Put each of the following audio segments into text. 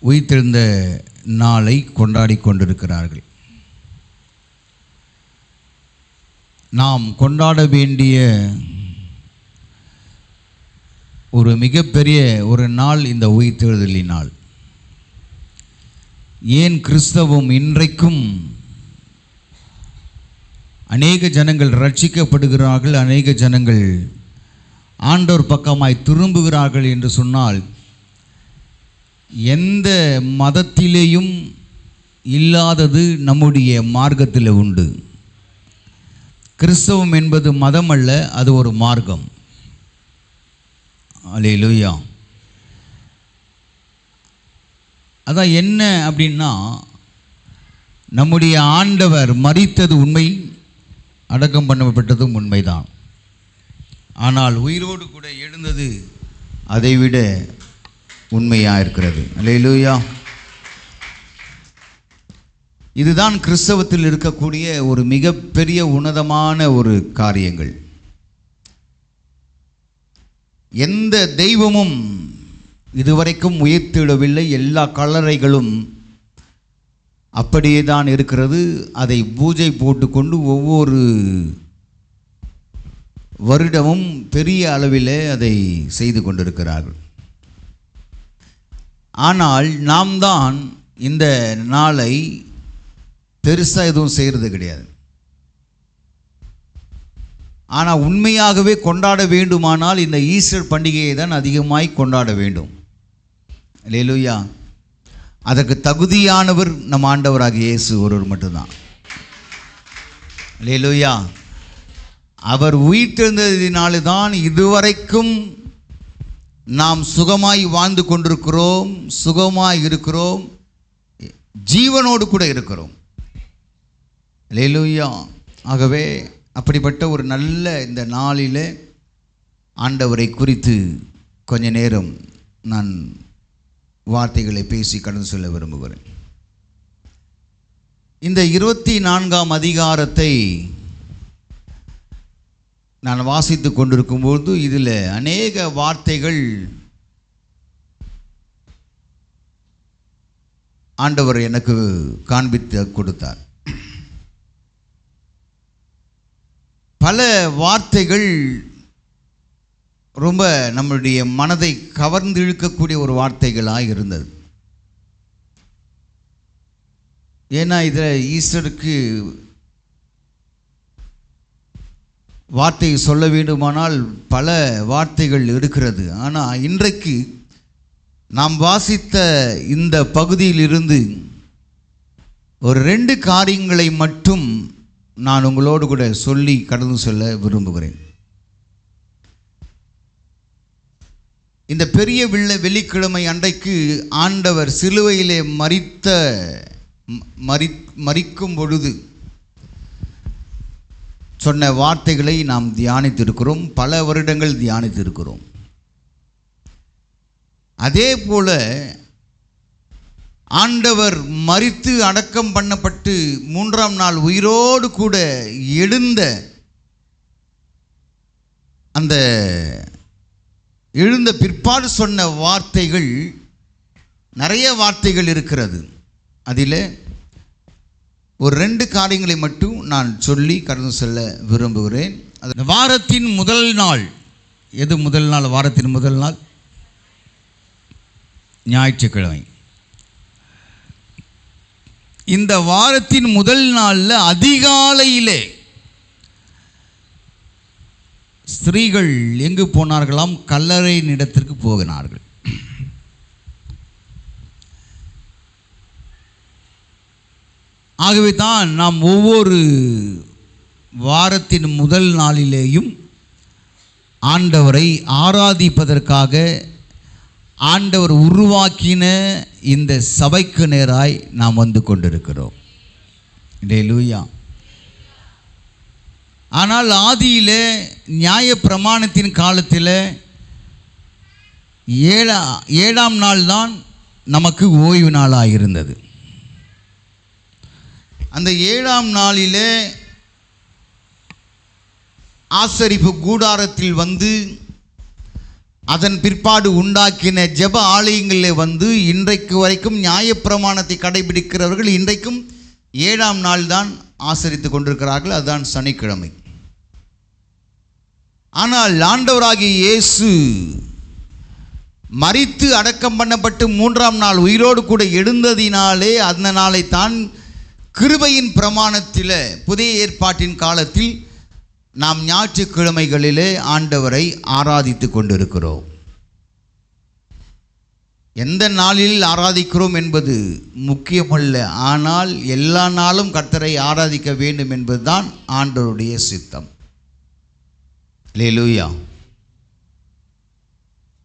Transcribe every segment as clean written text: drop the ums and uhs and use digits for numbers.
உயிர்த்தெழுந்த நாளை கொண்டாடி கொண்டிருக்கிறார்கள். நாம் கொண்டாட வேண்டிய ஒரு மிகப்பெரிய ஒரு நாள் இந்த உயிர்த்தெழுதலின் நாள். ஏன் கிறிஸ்தவம் இன்றைக்கும் அநேக ஜனங்கள் ரட்சிக்கப்படுகிறார்கள், அநேக ஜனங்கள் ஆண்டவர் பக்கமாய் திரும்புகிறார்கள் என்று சொன்னால், எந்த மதத்திலேயும் இல்லாதது நம்முடைய மார்க்கத்தில் உண்டு. கிறிஸ்தவம் என்பது மதம் அல்ல, அது ஒரு மார்க்கம். அல்லேலூயா. அதான் என்ன அப்படின்னா, நம்முடைய ஆண்டவர் மரித்தது உண்மை, அடக்கம் பண்ணப்பட்டதும் உண்மைதான். ஆனால் உயிரோடு கூட எழுந்தது அதைவிட உண்மையாக இருக்கிறது. அல்லேலூயா. இதுதான் கிறிஸ்தவத்தில் இருக்கக்கூடிய ஒரு மிகப்பெரிய உன்னதமான ஒரு காரியங்கள். எந்த தெய்வமும் இதுவரைக்கும் உயர்த்திடவில்லை. எல்லா கல்லறைகளும் அப்படியே தான் இருக்கிறது. அதை பூஜை போட்டுக்கொண்டு ஒவ்வொரு வருடமும் பெரிய அளவில் அதை செய்து கொண்டிருக்கிறார்கள். ஆனால் நாம் தான் இந்த நாளை பெருசாக எதுவும் செய்கிறது கிடையாது. ஆனால் உண்மையாகவே கொண்டாட வேண்டுமானால் இந்த ஈஸ்டர் பண்டிகையை தான் அதிகமாய் கொண்டாட வேண்டும். அல்லேலூயா. அதற்கு தகுதியானவர் நம் ஆண்டவராகிய இயேசு ஒருவர் மட்டும்தான். அல்லேலூயா. அவர் உயிர்த்தெழுந்ததினால்தான் இதுவரைக்கும் நாம் சுகமாய் வாழ்ந்து கொண்டிருக்கிறோம், சுகமாய் இருக்கிறோம், ஜீவனோடு கூட இருக்கிறோம். அல்லேலூயா. ஆகவே அப்படிப்பட்ட ஒரு நல்ல இந்த நாளில் ஆண்டவரை குறித்து கொஞ்ச நேரம் நான் வார்த்தைகளை பேசி கடந்து சொல்ல விரும்புகிறேன். இந்த 24ஆம் அதிகாரத்தை நான் வாசித்து கொண்டிருக்கும்போது இதில் அநேக வார்த்தைகள் ஆண்டவர் எனக்கு காண்பித்து கொடுத்தார். பல வார்த்தைகள் ரொம்ப நம்முடைய மனதை கவர்ந்து இழுக்கக்கூடிய ஒரு வார்த்தைகளாக இருந்தது. ஏன்னா இதில் ஈஸ்டருக்கு வார்த்தை சொல்ல வேண்டுமானால் பல வார்த்தைகள் இருக்கிறது. ஆனால் இன்றைக்கு நாம் வாசித்த இந்த பகுதியிலிருந்து ஒரு 2 காரியங்களை மட்டும் நான் உங்களோடு கூட சொல்லி கடந்து சொல்ல விரும்புகிறேன். இந்த பெரிய வெள்ளிக்கிழமை அன்றைக்கு ஆண்டவர் சிலுவையிலே மரிக்கும் பொழுது சொன்ன வார்த்தைகளை நாம் தியானித்திருக்கிறோம், பல வருடங்கள் தியானித்திருக்கிறோம். அதே போல ஆண்டவர் மரித்து அடக்கம் பண்ணப்பட்டு 3ஆம் நாள் உயிரோடு கூட எழுந்த அந்த எழுந்த பிற்பாடு சொன்ன வார்த்தைகள் நிறைய வார்த்தைகள் இருக்கிறது. அதில் ஒரு 2 காரியங்களை மட்டும் நான் சொல்லி கடந்து செல்ல விரும்புகிறேன். அது வாரத்தின் முதல் நாள். எது முதல் நாள்? வாரத்தின் முதல் நாள் ஞாயிற்றுக்கிழமை. இந்த வாரத்தின் முதல் நாளில் அதிகாலையிலே ஸ்திரீகள் எங்கு போனார்களாம்? கல்லறை இடத்திற்கு போகினார்கள். ஆகவே தான் நாம் ஒவ்வொரு வாரத்தின் முதல் நாளிலேயும் ஆண்டவரை ஆராதிப்பதற்காக ஆண்டவர் உருவாக்கின இந்த சபைக்கு நேராய் நாம் வந்து கொண்டிருக்கிறோம். அல்லேலூயா. ஆனால் ஆதியிலே நியாய பிரமாணத்தின் காலத்தில் 7ஆம் நாள் தான் நமக்கு ஓய்வு நாளாக இருந்தது. அந்த 7ஆம் நாளிலே ஆசரிப்பு கூடாரத்தில் வந்து அதன் பிற்பாடு உண்டாக்கின ஜெப ஆலயங்களில் வந்து இன்றைக்கு வரைக்கும் நியாயப்பிரமாணத்தை கடைபிடிக்கிறவர்கள் இன்றைக்கும் 7ஆம் நாள் தான் ஆசரித்து கொண்டிருக்கிறார்கள். அதுதான் சனிக்கிழமை. ஆனால் ஆண்டவராகிய இயேசு மரித்து அடக்கம் பண்ணப்பட்டு 3ஆம் நாள் உயிரோடு கூட எழுந்ததினாலே அந்த நாளை தான் கிருபையின் பிரமாணத்தில் புதிய ஏற்பாட்டின் காலத்தில் நாம் ஞாயிற்றுக்கிழமைகளிலே ஆண்டவரை ஆராதித்து கொண்டிருக்கிறோம். எந்த நாளில் ஆராதிக்கிறோம் என்பது முக்கியமல்ல, ஆனால் எல்லா நாளும் கர்த்தரை ஆராதிக்க வேண்டும் என்பதுதான் ஆண்டவருடைய சித்தம். அல்லேலூயா.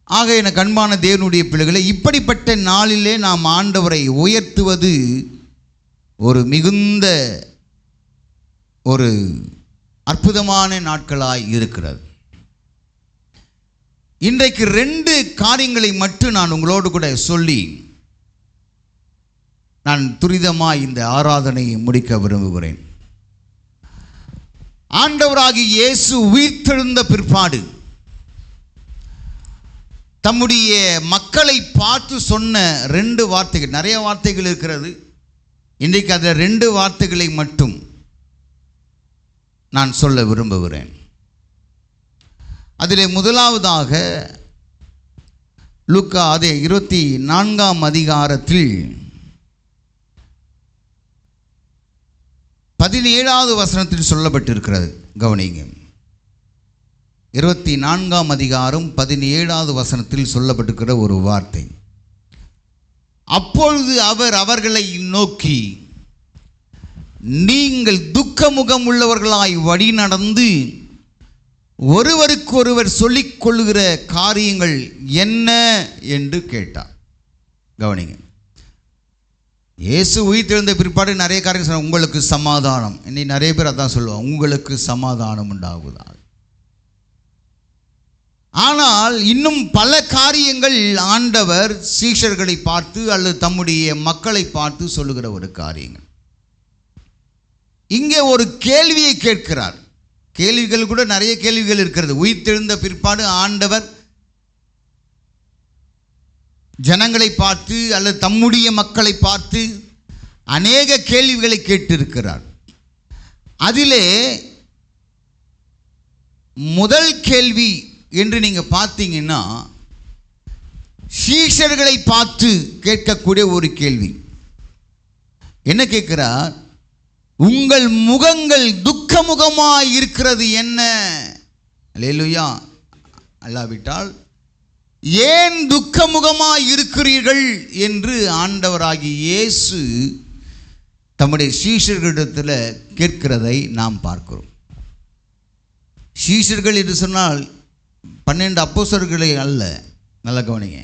ஆக எனக்கு அன்பான தேவனுடைய பிள்ளைகளை, இப்படிப்பட்ட நாளிலே நாம் ஆண்டவரை உயர்த்துவது ஒரு மிகுந்த ஒரு அற்புதமான நாட்களாய் இருக்கிறது. இன்றைக்கு 2 காரியங்களை மட்டும் நான் உங்களோடு கூட சொல்லி நான் துரிதமாய் இந்த ஆராதனையை முடிக்க விரும்புகிறேன். ஆண்டவராகிய இயேசு உயிர்த்தெழுந்த பிற்பாடு தம்முடைய மக்களை பார்த்து சொன்ன 2 வார்த்தைகள், நிறைய வார்த்தைகள் இருக்கிறது. இன்றைக்கு அதில் 2 வார்த்தைகளை மட்டும் நான் சொல்ல விரும்புகிறேன். அதில் முதலாவதாக லூக்கா அதே 24ஆம் அதிகாரத்தில் 17வது வசனத்தில் சொல்லப்பட்டிருக்கிறது. கவனிங்க. 24ஆம் அதிகாரம் 17வது வசனத்தில் சொல்லப்பட்டிருக்கிற ஒரு வார்த்தை. அப்பொழுது அவர் அவர்களை நோக்கி, நீங்கள் துக்கமுகம் உள்ளவர்களாய் வழி நடந்து ஒருவருக்கொருவர் சொல்லிக் கொள்ளுகிற காரியங்கள் என்ன என்று கேட்டார். கவனிங்க. இயேசு உயிர்த்தெழுந்த பிற்பாடு நிறைய காரியங்கள் சொன்னார். உங்களுக்கு சமாதானம். இன்னைக்கு நிறைய பேர் அதான் சொல்லுவாங்க, உங்களுக்கு சமாதானம் உண்டாகுதா. ஆனால் இன்னும் பல காரியங்கள் ஆண்டவர் சீஷர்களை பார்த்து அல்லது தம்முடைய மக்களை பார்த்து சொல்லுகிற ஒரு காரியங்கள். இங்கே ஒரு கேள்வியை கேட்கிறார். கேள்விகள் கூட நிறைய கேள்விகள் இருக்கிறது. உயிர்த்தெழுந்த பிற்பாடு ஆண்டவர் ஜனங்களை பார்த்து அல்லது தம்முடைய மக்களை பார்த்து அநேக கேள்விகளை கேட்டிருக்கிறார். அதிலே முதல் கேள்வி என்று நீங்க பார்த்தீங்கன்னா, சீஷர்களை பார்த்து கேட்கக்கூடிய ஒரு கேள்வி. என்ன கேட்கிறார்? உங்கள் முகங்கள் துக்கமுகமாய் இருக்கிறது என்ன? அல்லேலூயா. அல்லாவிட்டால் ஏன் துக்கமுகமாய் இருக்கிறீர்கள் என்று ஆண்டவராகிய இயேசு தம்முடைய சீஷர்களிடத்தில் கேட்கிறதை நாம் பார்க்கிறோம். சீஷர்கள் என்று சொன்னால் 12 அப்போஸ்தலர்களை அல்ல. நல்ல கவனிங்க.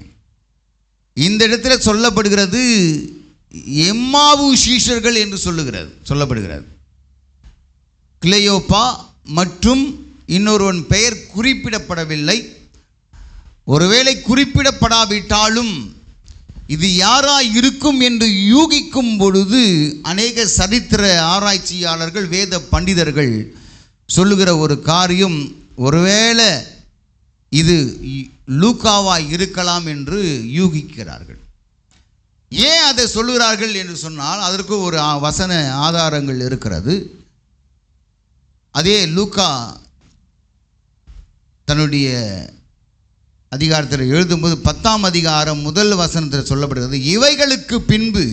இந்த இடத்துல சொல்லப்படுகிறது எம்மாவு சீஷர்கள் என்று சொல்லப்படுகிறது. கிளையோப்பா மற்றும் இன்னொருவன் பெயர் குறிப்பிடப்படவில்லை. ஒருவேளை குறிப்பிடப்படாவிட்டாலும் இது யாராய் இருக்கும் என்று யூகிக்கும் பொழுது அநேக சரித்திர ஆராய்ச்சியாளர்கள், வேத பண்டிதர்கள் சொல்லுகிற ஒரு காரியம், ஒருவேளை இது லூக்காவாய் இருக்கலாம் என்று யூகிக்கிறார்கள். ஏன் அதை சொல்லுகிறார்கள் என்று சொன்னால் அதற்கு ஒரு வசன ஆதாரங்கள் இருக்கிறது. அதே லூக்கா தன்னுடைய அதிகாரத்தில் எழுதும்போது 10ஆம் அதிகாரம் 1 வசனத்தில் சொல்லப்படுகிறது, இவைகளுக்கு பின்பு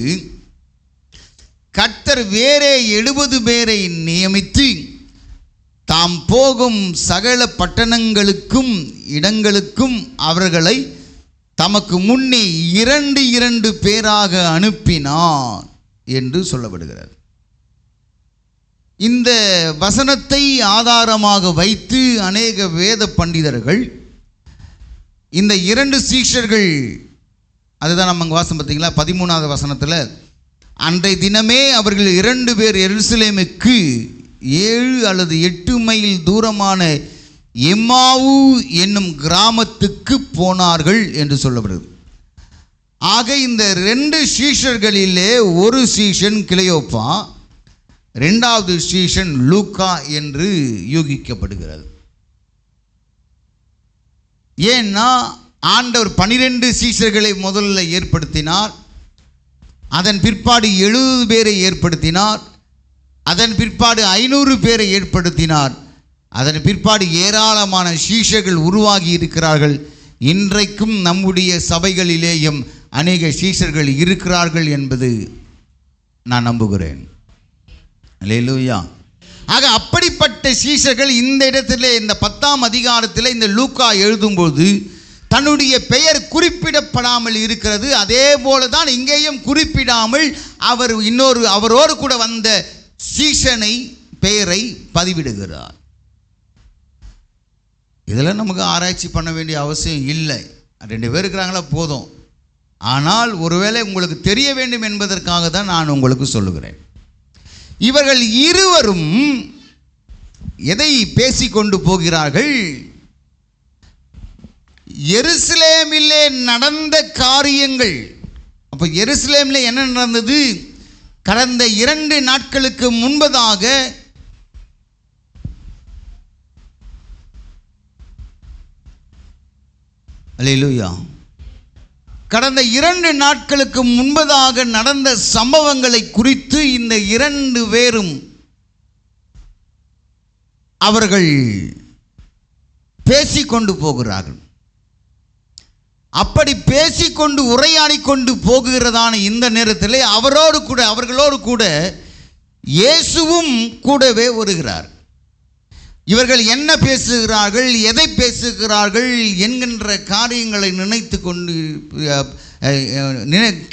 கர்த்தர் வேறே 70 பேரை நியமித்து தாம் போகும் சகல பட்டணங்களுக்கும் இடங்களுக்கும் அவர்களை தமக்கு முன்னே 2 பேராக அனுப்பினார் என்று சொல்லப்படுகிறது. இந்த வசனத்தை ஆதாரமாக வைத்து அநேக வேத பண்டிதர்கள் இந்த 2 சீஷர்கள், அதுதான் நம்ம வாசம் பார்த்தீங்களா 13வது வசனத்தில், அன்றைய தினமே அவர்கள் 2 பேர் எருசலேமுக்கு 7 அல்லது 8 மைல் தூரமான எம்மாவு என்னும் கிராமத்துக்கு போனார்கள் என்று சொல்லப்படுகிறது. ஆக இந்த 2 சீஷர்களிலே ஒரு சீஷன் கிளையோப்பா, 2வது சீஷன் லூக்கா என்று யூகிக்கப்படுகிறது. ஏன்னா ஆண்டவர் 12 சீஷர்களை முதல்ல ஏற்படுத்தினார். அதன் பிற்பாடு 70 பேரை ஏற்படுத்தினார். அதன் பிற்பாடு 500 பேரை ஏற்படுத்தினார். அதன் பிற்பாடு ஏராளமான சீஷர்கள் உருவாகி இருக்கிறார்கள். இன்றைக்கும் நம்முடைய சபைகளிலேயும் அநேக சீஷர்கள் இருக்கிறார்கள் என்பது நான் நம்புகிறேன். அல்லேலூயா. ஆக அப்படிப்பட்ட சீஷர்கள் இந்த இடத்துல இந்த 10ஆம் அதிகாரத்தில் இந்த லூக்கா எழுதும்போது தன்னுடைய பெயர் குறிப்பிடப்படாமல் இருக்கிறது. அதே போல தான் இங்கேயும் குறிப்பிடாமல் அவரோடு கூட வந்த சீஷனை பெயரை பதிவிடுகிறார். இதெல்லாம் நமக்கு ஆராய்ச்சி பண்ண வேண்டிய அவசியம் இல்லை. 2 பேர் இருக்கிறாங்களா போதும். ஆனால் ஒருவேளை உங்களுக்கு தெரிய வேண்டும் என்பதற்காக தான் நான் உங்களுக்கு சொல்லுகிறேன். இவர்கள் இருவரும் எதை பேசிக்கொண்டு போகிறார்கள்? எருசலேமிலே நடந்த காரியங்கள். அப்போ எருசலேமில் என்ன நடந்தது? கடந்த 2 நாட்களுக்கு முன்பதாக அல்லேலூயா, கடந்த 2 நாட்களுக்கு முன்பதாக நடந்த சம்பவங்களை குறித்து இந்த 2 பேரும் அவர்கள் பேசிக்கொண்டு போகிறார்கள். அப்படி பேசிக்கொண்டு உரையாடி கொண்டு போகிறதான இந்த நேரத்தில் அவர்களோடு கூட இயேசுவும் கூடவே வருகிறார். இவர்கள் என்ன பேசுகிறார்கள், எதை பேசுகிறார்கள் என்கின்ற காரியங்களை நினைத்து கொண்டு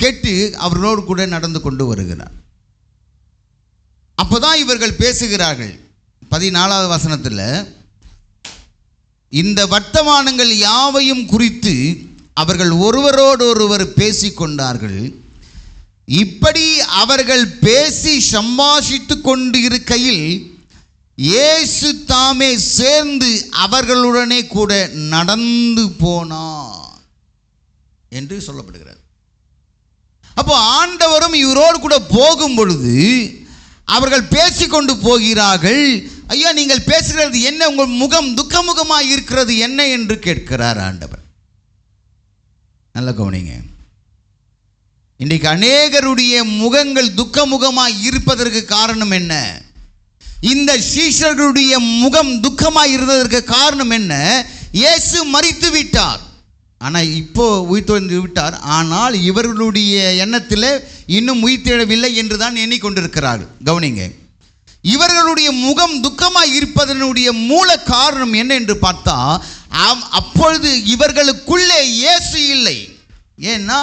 கேட்டு அவர்களோடு கூட நடந்து கொண்டு வருகிறார். அப்போதான் இவர்கள் பேசுகிறார்கள். 14வது வசனத்தில் இந்த வர்த்தமானங்கள் யாவையும் குறித்து அவர்கள் ஒருவரோடொருவர் பேசிக்கொண்டார்கள். இப்படி அவர்கள் பேசி சம்பாஷித்து கொண்டு இருக்கையில் இயேசு தாமே சேர்ந்து அவர்களுடனே கூட நடந்து போனார் என்று சொல்லப்படுகிறது. அப்போ ஆண்டவரும் இவரோடு கூட போகும் பொழுது அவர்கள் பேசிக்கொண்டு போகிறார்கள். ஐயா, நீங்கள் பேசுகிறது என்ன? உங்கள் முகம் துக்கமுகமாக இருக்கிறது என்ன என்று கேட்கிறார் ஆண்டவர். நல்ல கவனிங்க. இன்றைக்கு அநேகருடைய முகங்கள் துக்கமுகமாக இருப்பதற்கு காரணம் என்ன? இந்த சீஷர்களுடைய முகம் துக்கமாக இருந்ததற்கு காரணம் என்ன? இயேசு மரித்து விட்டார், ஆனால் இப்போ உயிர்த்தெழுந்து விட்டார். ஆனால் இவர்களுடைய எண்ணத்தில் இன்னும் உயிர்த்தெழவில்லை என்று தான் எண்ணிக்கொண்டிருக்கிறார்கள். கவனிங்க, இவர்களுடைய முகம் துக்கமாக இருப்பதனுடைய மூல காரணம் என்ன என்று பார்த்தா, அப்பொழுது இவர்களுக்குள்ளே இயேசு இல்லை. ஏன்னா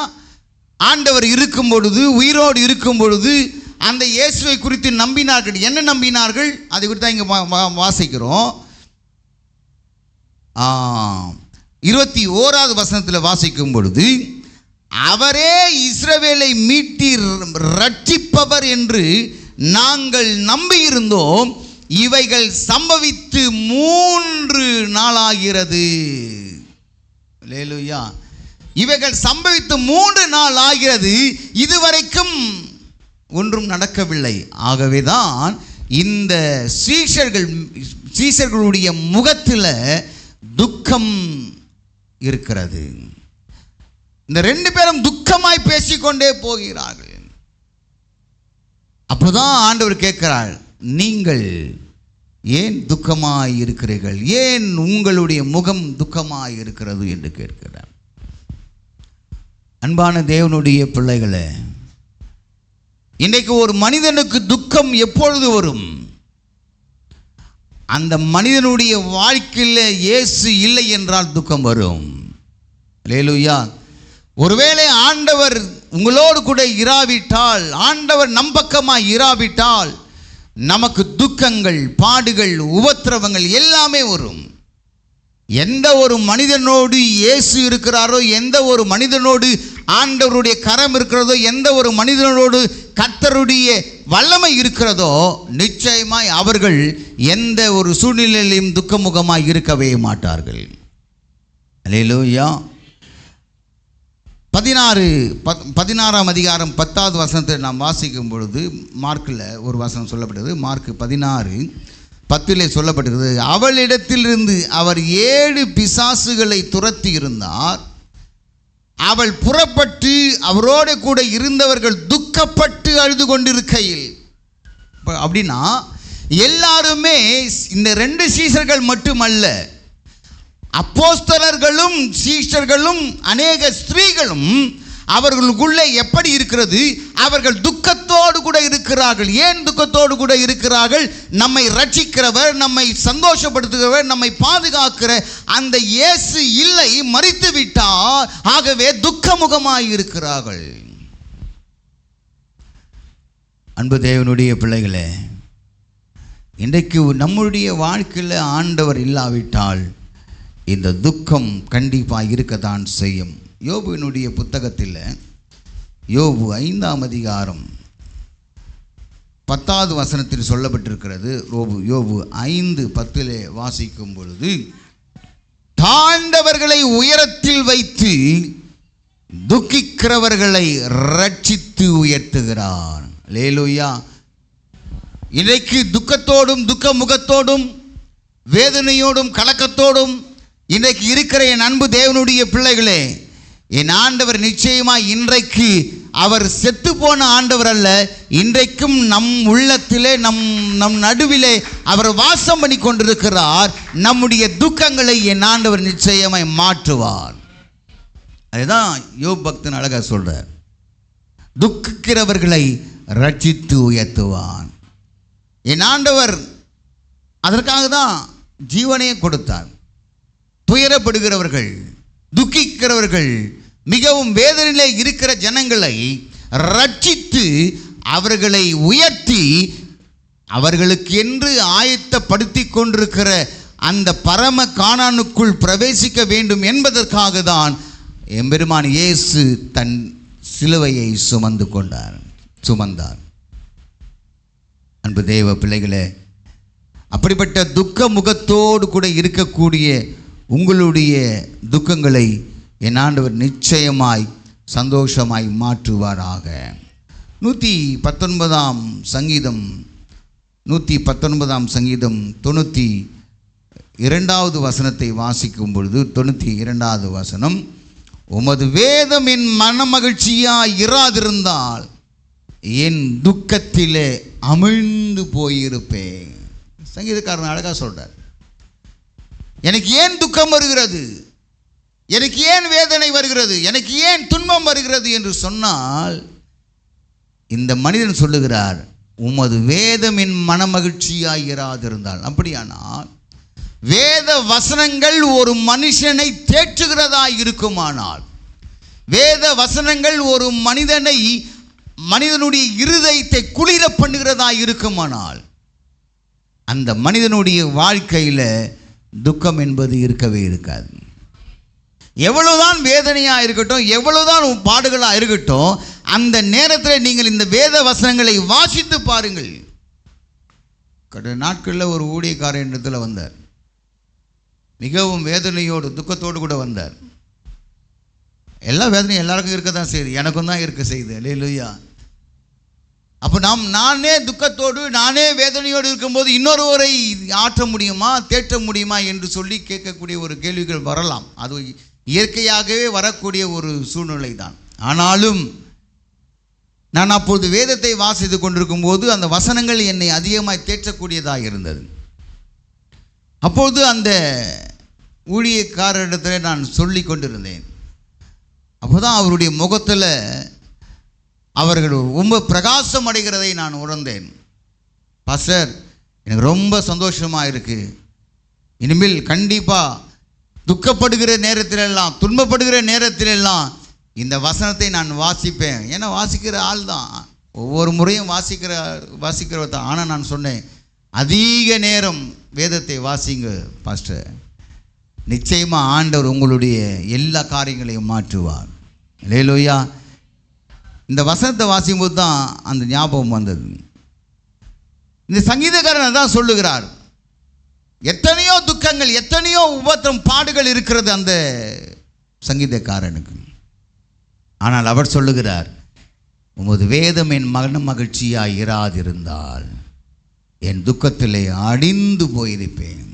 ஆண்டவர் இருக்கும் பொழுது, உயிரோடு இருக்கும் பொழுது அந்த இயேசுவை குறித்து நம்பினார்கள். என்ன நம்பினார்கள்? அதை குறித்து தான் இங்கே வாசிக்கிறோம். 21வது வசனத்தில் வாசிக்கும் பொழுது, அவரே இஸ்ரவேலை மீட்டி ரட்சிப்பவர் என்று நாங்கள் நம்பியிருந்தோம், இவைகள் சம்பவித்து 3 நாளாகிறது. அல்லேலூயா. இவைகள் சம்பவித்து 3 நாள் ஆகிறது, இதுவரைக்கும் ஒன்றும் நடக்கவில்லை. ஆகவேதான் இந்த சீஷர்களுடைய முகத்தில் துக்கம் இருக்கிறது. இந்த 2 பேரும் துக்கமாய் பேசிக்கொண்டே போகிறார்கள். அப்போதான் ஆண்டவர் கேட்கிறார், நீங்கள் ஏன் துக்கமாய் இருக்கிறீர்கள்? ஏன் உங்களுடைய முகம் துக்கமாய் இருக்கிறது என்று கேட்கிறார். அன்பான தேவனுடைய பிள்ளைகளே, இன்றைக்கு ஒரு மனிதனுக்கு துக்கம் எப்பொழுது வரும்? அந்த மனிதனுடைய வாழ்க்கையில் இயேசு இல்லை என்றால் துக்கம் வரும். அல்லேலூயா. ஒருவேளை ஆண்டவர் உங்களோடு கூட இராவிட்டால், ஆண்டவர் நம்பக்கமாய் இராவிட்டால், நமக்கு துக்கங்கள், பாடுகள், உபத்திரவங்கள் எல்லாமே வரும். எந்த ஒரு மனிதனோடு இயேசு இருக்கிறாரோ, எந்த ஒரு மனிதனோடு ஆண்டவருடைய கரம் இருக்கிறதோ, எந்த ஒரு மனிதனோடு கர்த்தருடைய வல்லமை இருக்கிறதோ, நிச்சயமாய் அவர்கள் எந்த ஒரு சூழ்நிலையிலும் துக்கமுகமாய் இருக்கவே மாட்டார்கள். அல்லேலூயா. 16ஆம் அதிகாரம் 10வது வசனத்தை நாம் வாசிக்கும் பொழுது, மார்க்கில் ஒரு வசனம் சொல்லப்படுது. மார்க் 16 10 சொல்லப்பட்டிருக்கிறது, அவளிடத்திலிருந்து அவர் 7 பிசாசுகளை துரத்தி இருந்தார். அவள் புறப்பட்டு அவரோடு கூட இருந்தவர்கள் துக்கப்பட்டு அழுது கொண்டிருக்கையில். அப்படின்னா எல்லாருமே இந்த 2 சீஷர்கள் மட்டுமல்ல, அப்போஸ்தலர்களும் சீஷர்களும் அநேக ஸ்திரீகளும் அவர்களுக்குள்ளே எப்படி இருக்கிறது? அவர்கள் துக்கத்தோடு கூட இருக்கிறார்கள். ஏன் துக்கத்தோடு கூட இருக்கிறார்கள்? நம்மை ரட்சிக்கிறவர், நம்மை சந்தோஷப்படுத்துகிறவர், நம்மை பாதுகாக்கிற அந்த இயேசு இல்லை, மரித்து விட்டார். ஆகவே துக்கமுகமாய் இருக்கிறார்கள். அன்பு தேவனுடைய பிள்ளைகளே, இன்றைக்கு நம்முடைய வாழ்க்கையில் ஆண்டவர் இல்லாவிட்டால் இந்த துக்கம் கண்டிப்பாக இருக்கத்தான் செய்யும். யோபுவினுடைய புத்தகத்தில் யோபு 5ஆம் அதிகாரம் 10வது வசனத்தில் சொல்லப்பட்டிருக்கிறது. யோபு 5:10 வாசிக்கும் பொழுது, தாழ்ந்தவர்களை உயரத்தில் வைத்து துக்கிக்கிறவர்களை ரட்சித்து உயர்த்துகிறார். அல்லேலூயா. இன்றைக்கு துக்கத்தோடும் துக்க முகத்தோடும் வேதனையோடும் கலக்கத்தோடும் இன்றைக்கு இருக்கிற என் அன்பு தேவனுடைய பிள்ளைகளே, என் ஆண்டவர் நிச்சயமாக இன்றைக்கு அவர் செத்து போன ஆண்டவர் அல்ல, இன்றைக்கும் நம் உள்ளத்திலே நம் நடுவிலே அவர் வாசம் பண்ணி கொண்டிருக்கிறார். நம்முடைய துக்கங்களை என் ஆண்டவர் நிச்சயமாய் மாற்றுவார். அதுதான் யோப் பக்தன் அழகா சொல்றார், துக்கிக்கிறவர்களை ரட்சித்து உயர்த்துவான். என் ஆண்டவர் அதற்காக தான் ஜீவனையே கொடுத்தார். துயரப்படுகிறவர்கள், துக்கிக்கிறவர்கள், மிகவும் வேதனையிலே இருக்கிற ஜனங்களை ரட்சித்து அவர்களை உயர்த்தி அவர்களுக்கு என்று ஆயத்தப்படுத்தி கொண்டிருக்கிற அந்த பரம கானானுக்குள் பிரவேசிக்க வேண்டும் என்பதற்காக தான் எம்பெருமான் இயேசு தன் சிலுவையை சுமந்தார். அன்பு தேவ பிள்ளைகளே, அப்படிப்பட்ட துக்க முகத்தோடு கூட இருக்கக்கூடிய உங்களுடைய துக்கங்களை என் ஆண்டவர் நிச்சயமாய் சந்தோஷமாய் மாற்றுவாராக. 119ஆம் சங்கீதம் 92வது வசனத்தை வாசிக்கும் பொழுது 92வது வசனம், உமது வேதம் என் மன மகிழ்ச்சியாய் இராதிருந்தால் என் துக்கத்திலே அமிழ்ந்து போயிருப்பேன். சங்கீதக்காரன் அழகா சொல்றார், எனக்கு ஏன் துக்கம் வருகிறது, எனக்கு ஏன் வேதனை வருகிறது, எனக்கு ஏன் துன்பம் வருகிறது என்று சொன்னால், இந்த மனிதன் சொல்லுகிறார், உமது வேதம் என் மனமகிழ்ச்சியாய் இராதிருந்தால். அப்படியானால் வேத வசனங்கள் ஒரு மனுஷனை தேற்றுகிறதா இருக்குமானால், வேத வசனங்கள் ஒரு மனிதனுடைய இருதயத்தை குளிர பண்ணுகிறதா இருக்குமானால், அந்த மனிதனுடைய வாழ்க்கையில் துக்கம் என்பது இருக்கவே இருக்காது. எவ்வளவுதான் வேதனையாக இருக்கட்டும், எவ்வளவுதான் பாடுகளாக இருக்கட்டும், அந்த நேரத்தில் நீங்கள் இந்த வேத வசனங்களை வாசித்து பாருங்கள். கடந்த நாட்களில் ஒரு ஊழியக்காரர் இடத்துல வந்தார், மிகவும் வேதனையோடு துக்கத்தோடு கூட வந்தார். எல்லா வேதனையும் எல்லாருக்கும் இருக்க தான் செய்யுது, எனக்கும் தான் இருக்க செய்யுது. அல்லேலூயா. அப்போ நானே துக்கத்தோடு நானே வேதனையோடு இருக்கும்போது இன்னொருவரை ஆற்ற முடியுமா, தேற்ற முடியுமா என்று சொல்லி கேட்கக்கூடிய ஒரு கேள்விகள் வரலாம். அது இயற்கையாகவே வரக்கூடிய ஒரு சூழ்நிலை தான். ஆனாலும் நான் அப்பொழுது வேதத்தை வாசித்து கொண்டிருக்கும் போது அந்த வசனங்கள் என்னை அதிகமாக தேற்றக்கூடியதாக இருந்தது. அப்பொழுது அந்த ஊழியக்காரரிடத்தில் நான் சொல்லி கொண்டிருந்தேன். அப்போதான் அவருடைய முகத்தில் அவர்கள் ரொம்ப பிரகாசம் அடைகிறதை நான் உணர்ந்தேன். பாஸ்டர், எனக்கு ரொம்ப சந்தோஷமாக இருக்குது, இனிமேல் கண்டிப்பாக துக்கப்படுகிற நேரத்திலெல்லாம் துன்பப்படுகிற நேரத்திலெல்லாம் இந்த வசனத்தை நான் வாசிப்பேன். ஏன்னா வாசிக்கிற ஆள் தான், ஒவ்வொரு முறையும் வாசிக்கிறவர் தான். ஆனால் நான் சொன்னேன், அதிக நேரம் வேதத்தை வாசிங்க பாஸ்டர், நிச்சயமாக ஆண்டவர் உங்களுடைய எல்லா காரியங்களையும் மாற்றுவார். அல்லேலூயா. இந்த வசனத்தை வாசிக்கும்போது தான் அந்த ஞாபகம் வந்தது. இந்த சங்கீதக்காரன் தான் சொல்லுகிறார், எத்தனையோ துக்கங்கள், எத்தனையோ உபத்திரம், பாடுகள் இருக்கிறது அந்த சங்கீதக்காரனுக்கு. ஆனால் அவர் சொல்லுகிறார், உமது வேதம் என் மன மகிழ்ச்சியாய் இராதிருந்தால் என் துக்கத்திலே அடிந்து போயிருப்பேன்.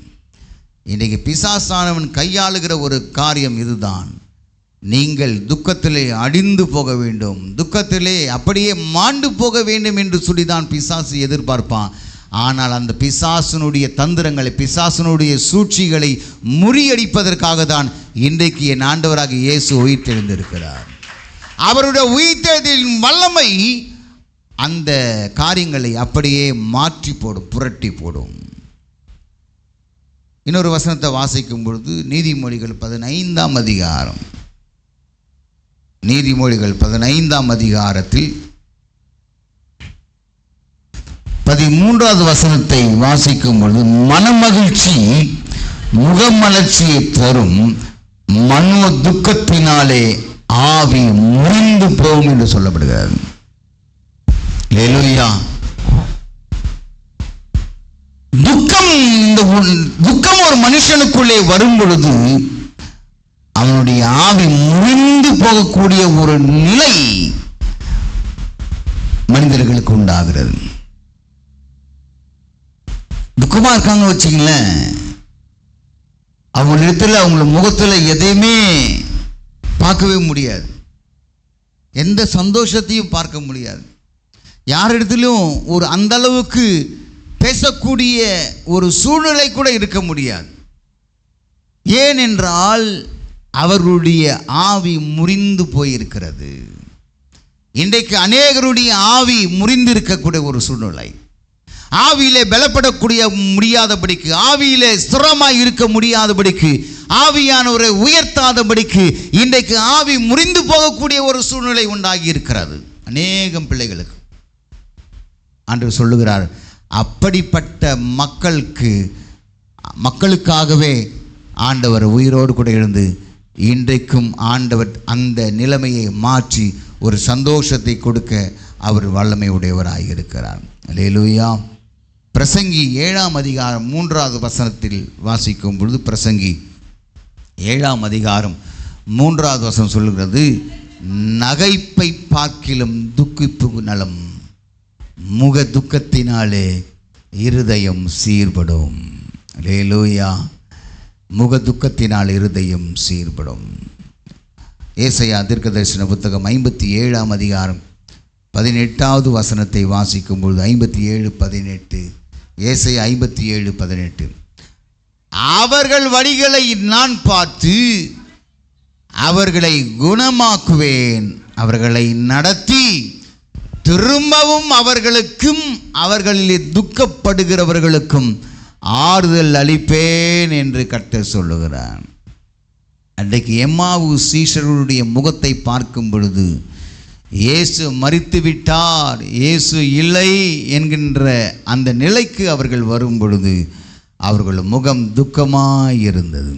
இன்றைக்கு பிசாசானவன் கையாளுகிற ஒரு காரியம் இதுதான். நீங்கள் துக்கத்திலே அடிந்து போக வேண்டும், துக்கத்திலே அப்படியே மாண்டு போக வேண்டும் என்று சொல்லிதான் பிசாசு எதிர்பார்ப்பான். ஆனால் அந்த பிசாசனுடைய தந்திரங்களை, பிசாசனுடைய சூழ்ச்சிகளை முறியடிப்பதற்காக தான் இன்றைக்கு என் ஆண்டவராக இயேசு உயிர்த்தெழுந்திருக்கிறார். அவருடைய உயிர்த்தெழுதலின் வல்லமை அந்த காரியங்களை அப்படியே மாற்றி போடும், புரட்டி போடும். இன்னொரு வசனத்தை வாசிக்கும் பொழுது நீதிமொழிகள் 15ஆம் அதிகாரம், நீதிமொழிகள் 15ஆம் அதிகாரத்தில் 13வது வசனத்தை வாசிக்கும் பொழுது, மனமகிழ்ச்சி முகமலர்ச்சியை தரும், மனோ துக்கத்தினாலே ஆவி முறிந்து போகும் என்று சொல்லப்படுகிறது. ஹல்லேலூயா. துக்கம் ஒரு மனுஷனுக்குள்ளே வரும் பொழுது அவனுடைய ஆவி முறிந்து போகக்கூடிய ஒரு நிலை மனிதர்களுக்கு உண்டாகிறது. துக்கமா இருக்காங்க வச்சுங்களேன், அவங்களிடத்துல அவங்கள முகத்துல எதையுமே பார்க்கவே முடியாது, எந்த சந்தோஷத்தையும் பார்க்க முடியாது, யாரிடத்திலும் ஒரு அந்த அளவுக்கு பேசக்கூடிய ஒரு சூழ்நிலை கூட இருக்க முடியாது. ஏனென்றால் அவர்களுடைய ஆவி முறிந்து போயிருக்கிறது. இன்றைக்கு அநேகருடைய ஆவி முறிந்து இருக்கக்கூடிய ஒரு சூழ்நிலை, ஆவியிலே பலப்படக்கூடிய முடியாதபடிக்கு, ஆவியிலே ஸ்திரமாய் இருக்க முடியாதபடிக்கு, ஆவியானவரை உயர்த்தாதபடிக்கு இன்றைக்கு ஆவி முறிந்து போகக்கூடிய ஒரு சூழ்நிலை உண்டாகி இருக்கிறது அநேகம் பிள்ளைகளுக்கு. ஆண்டவர் சொல்லுகிறார், அப்படிப்பட்ட மக்களுக்காகவே ஆண்டவர் உயிரோடு கூட எழுந்து இன்றைக்கும் ஆண்டவர் அந்த நிலைமையை மாற்றி ஒரு சந்தோஷத்தை கொடுக்க அவர் வல்லமை உடையவராக இருக்கிறார். அல்லேலூயா. பிரசங்கி 7ஆம் அதிகாரம் 3வது வசனத்தில் வாசிக்கும் பொழுது, பிரசங்கி 7ஆம் அதிகாரம் 3வது வசனம் சொல்லுகிறது, நகைப்பை பார்க்கிலும் துக்கிப்பு நலம், முக துக்கத்தினாலே இருதயம் சீர்படும். அல்லேலூயா. முக துக்கத்தினால் இருதயம் சீர்படும். ஏசாயா தீர்க்கதரிசன புத்தகம் 57ஆம் அதிகாரம் 18வது வசனத்தை வாசிக்கும் பொழுது, 57:18, ஏசாயா 57:18, அவர்கள் வழிகளை நான் பார்த்து அவர்களை குணமாக்குவேன், அவர்களை நடத்தி திரும்பவும் அவர்களுக்கும் அவர்களிலே துக்கப்படுகிறவர்களுக்கும் ஆறுதல் அளிப்பேன் என்று கர்த்தர் சொல்லுகிறார். அன்றைக்கு எம்மாவு சீஷர்களுடைய முகத்தை பார்க்கும் பொழுது, இயேசு மரித்து விட்டார், இயேசு இல்லை என்கின்ற அந்த நிலைக்கு அவர்கள் வரும் பொழுது அவர்கள் முகம் துக்கமாயிருந்தது.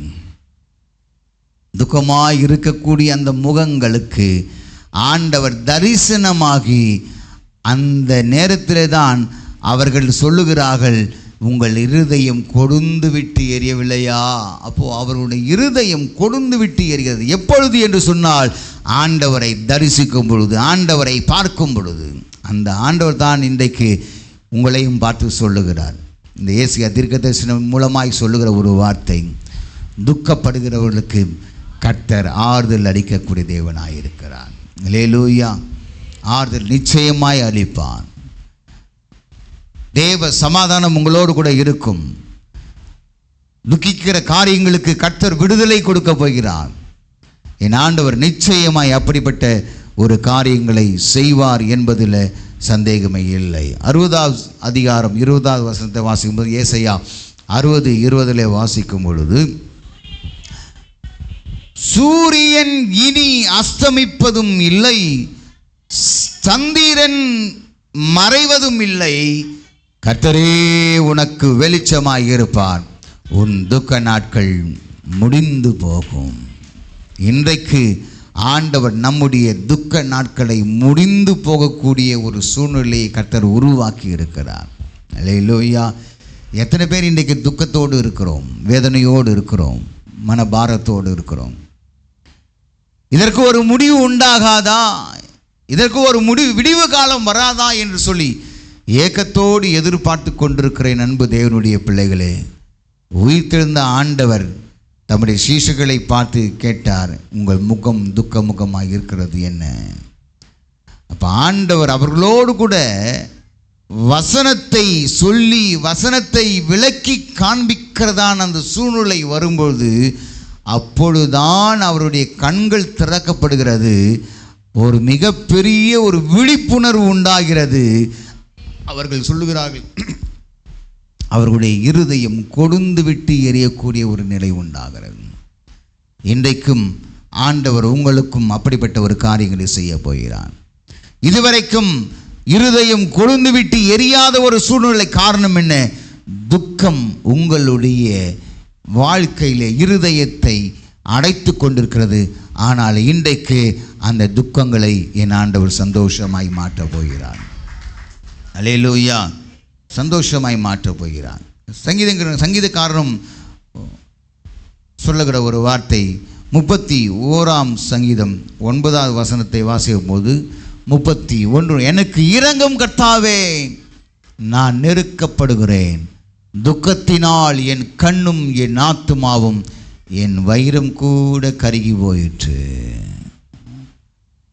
துக்கமாய் இருக்கக்கூடிய அந்த முகங்களுக்கு ஆண்டவர் தரிசனமாகி அந்த நேரத்திலே தான் அவர்கள் சொல்லுகிறார்கள், உங்கள் இருதயம் கொழுந்து விட்டு எரியவில்லையா? அப்போது அவர்களுடைய இருதயம் கொழுந்து விட்டு எரிகிறது. எப்பொழுது என்று சொன்னால், ஆண்டவரை தரிசிக்கும் பொழுது, ஆண்டவரை பார்க்கும் பொழுது. அந்த ஆண்டவர் தான் இன்றைக்கு உங்களையும் பார்த்து சொல்லுகிறார். இந்த ஏசாயா தீர்க்கதரிசனம் மூலமாய் சொல்லுகிற ஒரு வார்த்தை, துக்கப்படுகிறவர்களுக்கு கர்த்தர் ஆறுதல் அளிக்கக்கூடிய தேவனாயிருக்கிறார். அல்லேலூயா. ஆறுதல் நிச்சயமாய் அளிப்பான். தேவ சமாதானம் உங்களோடு கூட இருக்கும். துக்கிக்கிற காரியங்களுக்கு கர்த்தர் விடுதலை கொடுக்க போகிறார். என் ஆண்டவர் நிச்சயமாய் அப்படிப்பட்ட ஒரு காரியங்களை செய்வார் என்பதில் சந்தேகமே இல்லை. 60வது அதிகாரம் 20வது வசனத்தை வாசிக்கும் போது, ஏசாயா 60:20 வாசிக்கும் பொழுது, சூரியன் இனி அஸ்தமிப்பதும் இல்லை, சந்திரன் மறைவதும் இல்லை, கர்த்தரே உனக்கு வெளிச்சமாய் இருப்பார், உன் துக்க நாட்கள் முடிந்து போகும். இன்றைக்கு ஆண்டவர் நம்முடைய துக்க நாட்களை முடிந்து போகக்கூடிய ஒரு சூழ்நிலையை கர்த்தர் உருவாக்கி இருக்கிறார். அல்லேலூயா. எத்தனை பேர் இன்றைக்கு துக்கத்தோடு இருக்கிறோம், வேதனையோடு இருக்கிறோம், மனபாரத்தோடு இருக்கிறோம். இதற்கு ஒரு முடிவு உண்டாகாதா, இதற்கு ஒரு விடிவு காலம் வராதா என்று சொல்லி ஏக்கத்தோடு எதிர்பார்த்து கொண்டிருக்கிற என் அன்பு தேவனுடைய பிள்ளைகளே, உயிர்த்தெழுந்த ஆண்டவர் தம்முடைய சீஷர்களை பார்த்து கேட்டார், உங்கள் முகம் துக்க முகமாக இருக்கிறது என்ன? அப்போ ஆண்டவர் அவர்களோடு கூட வசனத்தை சொல்லி வசனத்தை விளக்கி காண்பிக்கிறதான அந்த சூழ்நிலை வரும்பொழுது அப்பொழுதுதான் அவருடைய கண்கள் திறக்கப்படுகிறது. ஒரு மிகப்பெரிய ஒரு விழிப்புணர்வு உண்டாகிறது. அவர்கள் சொல்லுகிறார்கள், அவர்களுடைய இருதயம் கொழுந்து விட்டு எரியக்கூடிய ஒரு நிலை உண்டாகிறது. இன்றைக்கும் ஆண்டவர் உங்களுக்கும் அப்படிப்பட்ட ஒரு காரியங்களை செய்ய போகிறார். இதுவரைக்கும் இருதயம் கொழுந்து விட்டு எரியாத ஒரு சூழ்நிலை. காரணம் என்ன? துக்கம் உங்களுடைய வாழ்க்கையிலே இருதயத்தை அடைத்து கொண்டிருக்கிறது. ஆனால் இன்றைக்கு அந்த துக்கங்களை என் ஆண்டவர் சந்தோஷமாய் மாற்றப் போகிறார். அல்லேலூயா! சந்தோஷமாய் மாற்றப் போகிறார். சங்கீதக்காரரும் சொல்லுகிற ஒரு வார்த்தை 31ஆம் சங்கீதம் 9வது வசனத்தை வாசிக்கும் போது 31, எனக்கு இரங்கும் கர்த்தாவே, நான் நெருக்கப்படுகிறேன், துக்கத்தினால் என் கண்ணும் என் ஆத்துமாவும் என் வயிறும் கூட கருகி போயிற்று.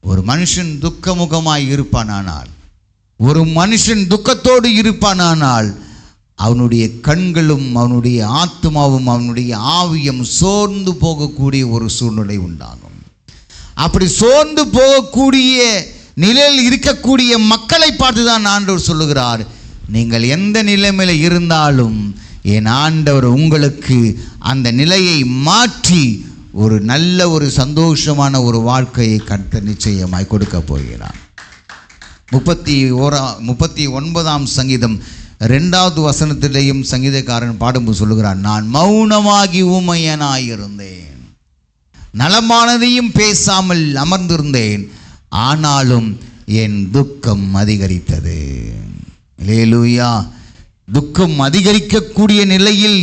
ஒரு மனுஷன் துக்கமுகமாய் இருப்பானானால், ஒரு மனுஷன் துக்கத்தோடு இருப்பானானால் அவனுடைய கண்களும் அவனுடைய ஆத்மாவும் அவனுடைய ஆவியும் சோர்ந்து போகக்கூடிய ஒரு சூழ்நிலை உண்டாகும். அப்படி சோர்ந்து போகக்கூடிய நிலையில் இருக்கக்கூடிய மக்களை பார்த்து தான் ஆண்டவர் சொல்லுகிறார், நீங்கள் எந்த நிலைமையில் இருந்தாலும் என் ஆண்டவர் உங்களுக்கு அந்த நிலையை மாற்றி ஒரு நல்ல ஒரு சந்தோஷமான ஒரு வாழ்க்கையை கர்த்தர் நிச்சயமாய் கொடுக்க போகிறார். 39ஆம் சங்கீதம் 2வது வசனத்திலேயும் சங்கீதக்காரன் பாடும்போது சொல்லுகிறார், நான் மௌனமாகி ஊமையனாயிருந்தேன், நலமானதையும் பேசாமல் அமர்ந்திருந்தேன், ஆனாலும் என் துக்கம் அதிகரித்தது. அல்லேலூயா! துக்கம் அதிகரிக்கக்கூடிய நிலையில்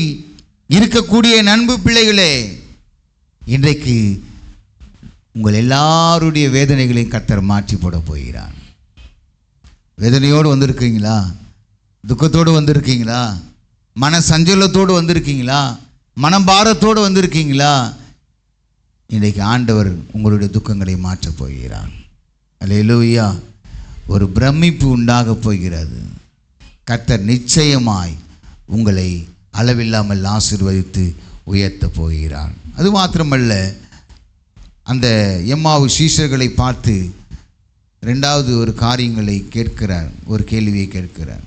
இருக்கக்கூடிய அன்பு பிள்ளைகளே, இன்றைக்கு உங்கள் எல்லாருடைய வேதனைகளையும் கர்த்தர் மாற்றி போட போகிறார். வேதனையோடு வந்திருக்கீங்களா? துக்கத்தோடு வந்திருக்கீங்களா? மன சஞ்சலத்தோடு வந்திருக்கீங்களா? மனபாரத்தோடு வந்திருக்கீங்களா? இன்றைக்கு ஆண்டவர் உங்களுடைய துக்கங்களை மாற்றப் போகிறார். அல்லேலூயா! ஒரு பிரமிப்பு உண்டாக போகிறது. கர்த்தர் நிச்சயமாய் உங்களை அளவில்லாமல் ஆசீர்வதித்து உயர்த்த போகிறார். அது மாத்திரமல்ல, அந்த எம்மாவு சீஷர்களை பார்த்து 2வது ஒரு காரியங்களை கேட்கிறார், ஒரு கேள்வியை கேட்கிறார்.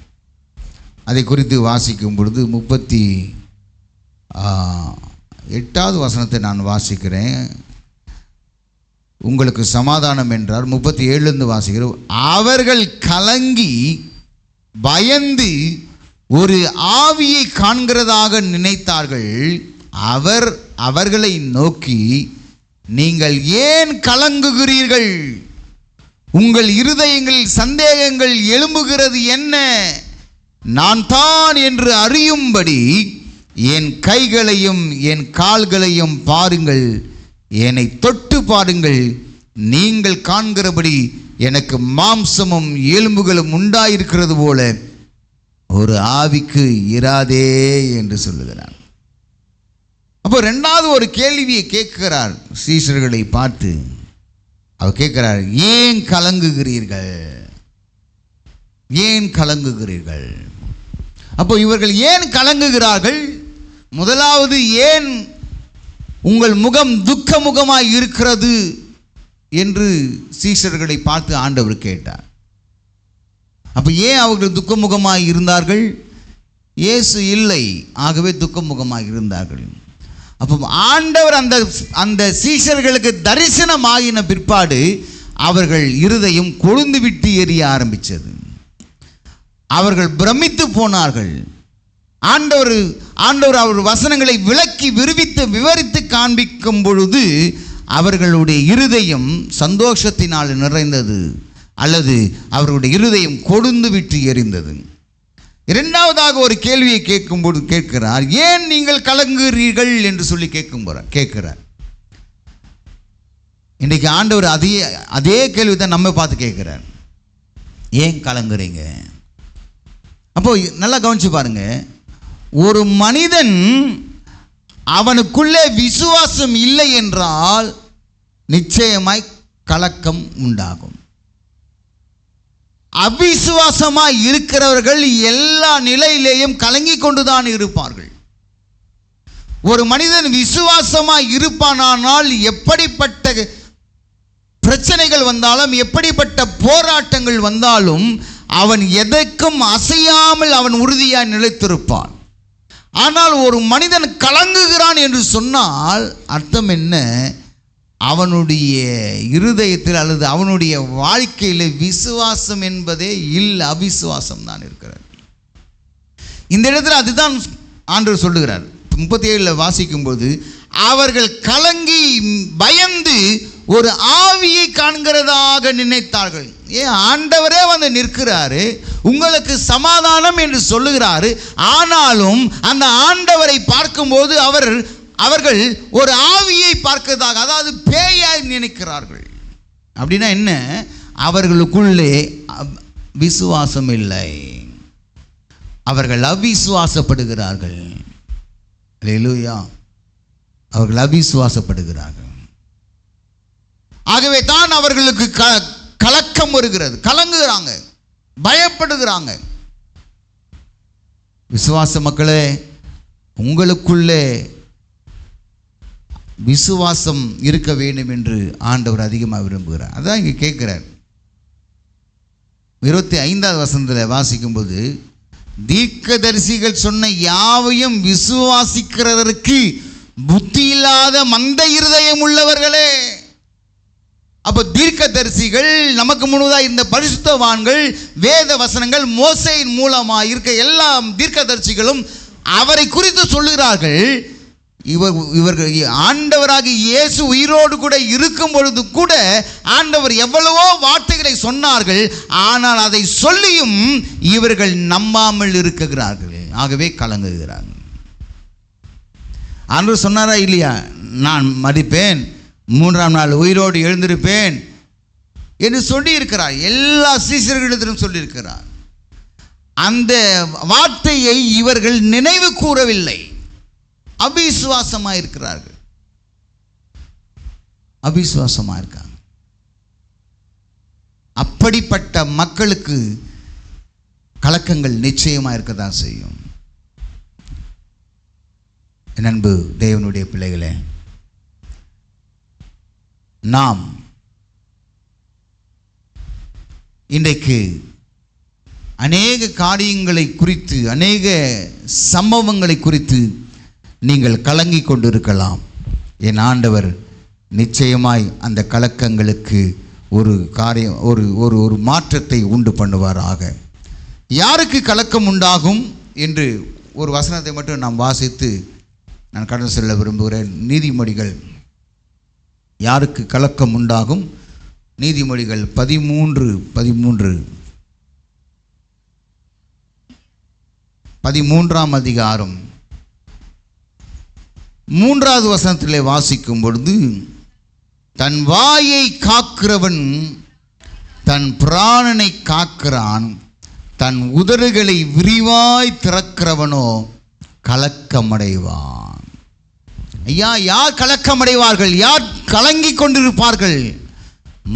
அதை குறித்து வாசிக்கும் பொழுது 38வது வசனத்தை நான் வாசிக்கிறேன். உங்களுக்கு சமாதானம் என்றார். 37லிருந்து வாசிக்கிறோம். அவர்கள் கலங்கி பயந்து ஒரு ஆவியை காண்கிறதாக நினைத்தார்கள். அவர் அவர்களை நோக்கி, நீங்கள் ஏன் கலங்குகிறீர்கள்? உங்கள் இருதயங்களில் சந்தேகங்கள் எழும்புகிறது என்ன? நான் தான் என்று அறியும்படி என் கைகளையும் என் கால்களையும் பாருங்கள், என்னை தொட்டு பாருங்கள். நீங்கள் காண்கிறபடி எனக்கு மாம்சமும் எலும்புகளும் உண்டாயிருக்கிறது போல ஒரு ஆவிக்கு இராதே என்று சொல்லுகிறார். அப்போ 2வது ஒரு கேள்வியை கேட்கிறார் சீஷர்களை பார்த்து. அவர் கேட்கிறார், ஏன் கலங்குகிறீர்கள்? ஏன் கலங்குகிறீர்கள்? அப்போ இவர்கள் ஏன் கலங்குகிறார்கள்? முதலாவது, ஏன் உங்கள் முகம் துக்க முகமாய் இருக்கிறது என்று சீஷர்களை பார்த்து ஆண்டவர் கேட்டார். அப்போ ஏன் அவர்கள் துக்கமுகமாக இருந்தார்கள்? இயேசு இல்லை, ஆகவே துக்கமுகமாக இருந்தார்கள். அப்போ ஆண்டவர் அந்த சீஷர்களுக்கு தரிசனமாகின பிற்பாடு அவர்கள் இருதயம் கொழுந்து விட்டு எரிய ஆரம்பித்தது. அவர்கள் பிரமித்து போனார்கள். ஆண்டவர் அவர் வசனங்களை விளக்கி விவரித்து காண்பிக்கும் பொழுது அவர்களுடைய இருதயம் சந்தோஷத்தினால் நிறைந்தது, அல்லது அவர்களுடைய இருதயம் கொழுந்து விட்டு எரிந்தது. 2வதாக ஒரு கேள்வியை கேட்கும்போது கேட்கிறார், ஏன் நீங்கள் கலங்குகிறீர்கள் என்று சொல்லி கேட்கிறார். இன்றைக்கு ஆண்டவர் அதே கேள்வி தான் நம்ம பார்த்து கேட்கிறார். ஏன் கலங்குறீங்க? அப்போ நல்லா கவனிச்சு பாருங்க, ஒரு மனிதன் அவனுக்குள்ளே விசுவாசம் இல்லை என்றால் நிச்சயமாய் கலக்கம் உண்டாகும். அவிசுவாசமாய் இருக்கிறவர்கள் எல்லா நிலையிலேயும் கலங்கி கொண்டுதான் இருப்பார்கள். ஒரு மனிதன் விசுவாசமாய் இருப்பானால் எப்படிப்பட்ட பிரச்சனைகள் வந்தாலும், எப்படிப்பட்ட போராட்டங்கள் வந்தாலும் அவன் எதற்கும் அசையாமல் அவன் உறுதியாய் நிலைத்திருப்பான். ஆனால் ஒரு மனிதன் கலங்குகிறான் என்று சொன்னால் அர்த்தம் என்ன? அவனுடைய இருதயத்தில் அல்லது அவனுடைய வாழ்க்கையில் விசுவாசம் என்பதே இல்லை, அவிசுவாசம் தான் இருக்கிறார். இந்த இடத்துல அதுதான் ஆண்டவர் சொல்லுகிறார். 37 வாசிக்கும்போது, அவர்கள் கலங்கி பயந்து ஒரு ஆவியை காண்கிறதாக நினைத்தார்கள். ஏன் ஆண்டவரே வந்து நிற்கிறாரு, உங்களுக்கு சமாதானம் என்று சொல்லுகிறாரு. ஆனாலும் அந்த ஆண்டவரை பார்க்கும்போது அவர்கள் ஒரு ஆவியை பார்க்கிறதாக, அதாவது பேயாய் நினைக்கிறார்கள். அப்படின்னா என்ன? அவர்களுக்குள்ளே விசுவாசம் இல்லை, அவர்கள் அவிசுவாசப்படுகிறார்கள். அல்லேலூயா, அவர்கள் அவிசுவாசப்படுகிறார்கள். ஆகவே தான் அவர்களுக்கு கலக்கம் வருகிறது, கலங்குகிறாங்க, பயப்படுகிறாங்க. விசுவாச மக்களே, உங்களுக்குள்ளே விசுவாசம் இருக்க வேண்டும் என்று ஆண்டவர் அதிகமாக விரும்புகிறார். அதான் இங்கே கேட்கிறார். 25வது வசனத்தில் வாசிக்கும்போது, தீர்க்கதரிசிகள் சொன்ன யாவையும் விசுவாசிக்கிறதற்கு புத்தி இல்லாத மந்த இருதயம் உள்ளவர்களே. அப்போ தீர்க்கதரிசிகள், நமக்கு முன்னதாக இந்த பரிசுத்தவான்கள், வேத வசனங்கள், மோசேயின் மூலமாக இருக்க எல்லா தீர்க்கதரிசிகளும் அவரை குறித்து சொல்லுகிறார்கள். இவர்கள் ஆண்டவராகிய இயேசு உயிரோடு கூட இருக்கும் பொழுது கூட ஆண்டவர் எவ்வளவோ வார்த்தைகளை சொன்னார்கள். ஆனால் அதை சொல்லியும் இவர்கள் நம்பாமல் இருக்கிறார்கள். ஆகவே கலங்குகிறார்கள். ஆண்டவர் சொன்னாரா இல்லையா? நான் மரிப்பேன், 3ஆம் நாள் உயிரோடு எழுந்திருப்பேன் என்று சொல்லி இருக்கிறார். எல்லா சீஷர்களிடத்திலும் சொல்லியிருக்கிறார். அந்த வார்த்தையை இவர்கள் நினைவு கூறவில்லை, அவிசுவாசமாக இருக்கிறார்கள், அவிசுவாசமாக இருக்காங்க. அப்படிப்பட்ட மக்களுக்கு கலக்கங்கள் நிச்சயமாக இருக்கதான் செய்யும். என் அன்பு தேவனுடைய பிள்ளைகளே, நாம் இன்றைக்கு அநேக காரியங்களை குறித்து, அநேக சம்பவங்களை குறித்து நீங்கள் கலங்கி கொண்டிருக்கலாம். என் ஆண்டவர் நிச்சயமாய் அந்த கலக்கங்களுக்கு ஒரு காரியம், ஒரு மாற்றத்தை உண்டு பண்ணுவாராக. யாருக்கு கலக்கம் உண்டாகும் என்று ஒரு வசனத்தை மட்டும் நாம் வாசித்து நான் கடந்து செல்ல விரும்புகிறேன். நீதிமொழிகள், யாருக்கு கலக்கம் உண்டாகும்? நீதிமொழிகள் 13ஆம் அதிகாரம் 3வது வசனத்திலே வாசிக்கும் பொழுது, தன் வாயை காக்கிறவன் தன் பிராணனை காக்கிறான், தன் உதடுகளை விரிவாய் திறக்கிறவனோ கலக்கமடைவான். ஐயா, யார் கலக்கமடைவார்கள்? யார் கலங்கி கொண்டிருப்பார்கள்?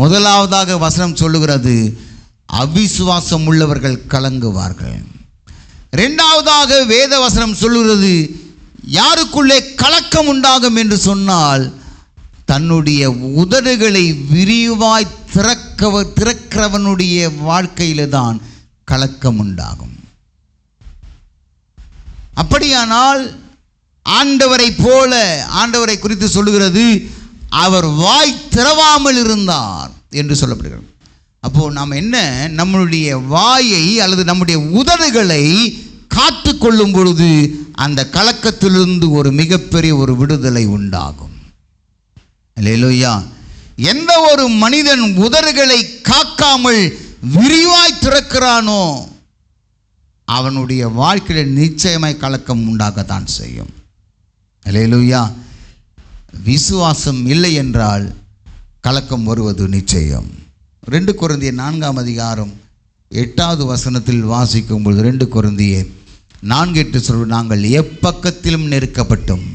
முதலாவதாக வசனம் சொல்லுகிறது, அவிசுவாசம் உள்ளவர்கள் கலங்குவார்கள். இரண்டாவதாக வேத வசனம் சொல்லுகிறது, யாருக்குள்ளே கலக்கம் உண்டாகும் என்று சொன்னால், தன்னுடைய உதடுகளை விரிவாய் திறக்கிறவனுடைய வாழ்க்கையில தான் கலக்கம் உண்டாகும். அப்படியானால் ஆண்டவரை போல, ஆண்டவரை குறித்து சொல்லுகிறது, அவர் வாய் திறவாமல் இருந்தார் என்று சொல்லப்படுகிறது. அப்போ நாம் என்ன, நம்முடைய வாயை அல்லது நம்முடைய உதடுகளை காத்து கொள்ளும் பொழுது அந்த கலக்கத்திலிருந்து ஒரு மிகப்பெரிய ஒரு விடுதலை உண்டாகும். அல்லேலூயா. எந்த ஒரு மனிதன் உதடுகளை காக்காமல் விரிவாய் திறக்கிறானோ அவனுடைய வாழ்க்கையில் நிச்சயமாய் கலக்கம் உண்டாகத்தான் செய்யும். அல்லேலூயா. விசுவாசம் இல்லை என்றால் கலக்கம் வருவது நிச்சயம். 2 கொரிந்தியர் 4ஆம் அதிகாரம் 8வது வசனத்தில் வாசிக்கும் பொழுது 2 கொரிந்தியர் 4:8 சொல்வது, நாங்கள் எப்பக்கத்திலும் நெருக்கப்பட்டும்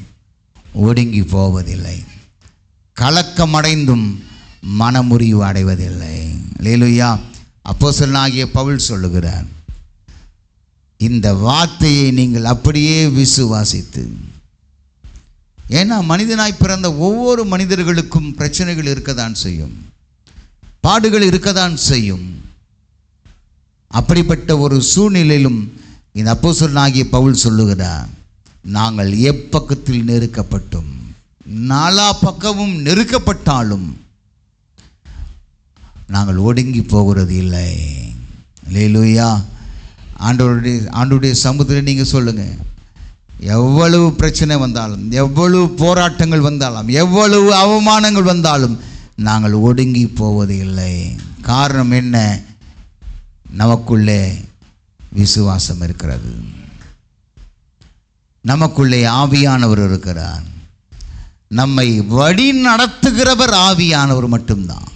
ஒடுங்கி போவதில்லை, கலக்கமடைந்தும் மனமுறிவு அடைவதில்லை. அல்லேலூயா. அப்போஸ்தலனாகிய பவுல் சொல்லுகிறார், இந்த வார்த்தையை நீங்கள் அப்படியே விசுவாசித்து, ஏன்னா மனிதனாய் பிறந்த ஒவ்வொரு மனிதர்களுக்கும் பிரச்சனைகள் இருக்கத்தான் செய்யும், பாடுகள் இருக்கத்தான் செய்யும். அப்படிப்பட்ட ஒரு சூழ்நிலையிலும் இந்த அப்போஸ்தலனாகிய பவுல் சொல்லுகிறார், நாங்கள் எப்பக்கத்தில் நெருக்கப்பட்டும், நாலா பக்கமும் நெருக்கப்பட்டாலும் நாங்கள் ஒடுங்கி போகிறது இல்லை. அல்லேலூயா. ஆண்டவருடைய சமூகத்தில் நீங்கள் சொல்லுங்கள், எவ்வளவு பிரச்சனை வந்தாலும், எவ்வளவு போராட்டங்கள் வந்தாலும், எவ்வளவு அவமானங்கள் வந்தாலும் நாங்கள் ஒடுங்கி போவது இல்லை. காரணம் என்ன? நமக்குள்ளே விசுவாசம் இருக்கிறது, நமக்குள்ளே ஆவியானவர் இருக்கிறார். நம்மை வழி நடத்துகிறவர் ஆவியானவர் மட்டும்தான்.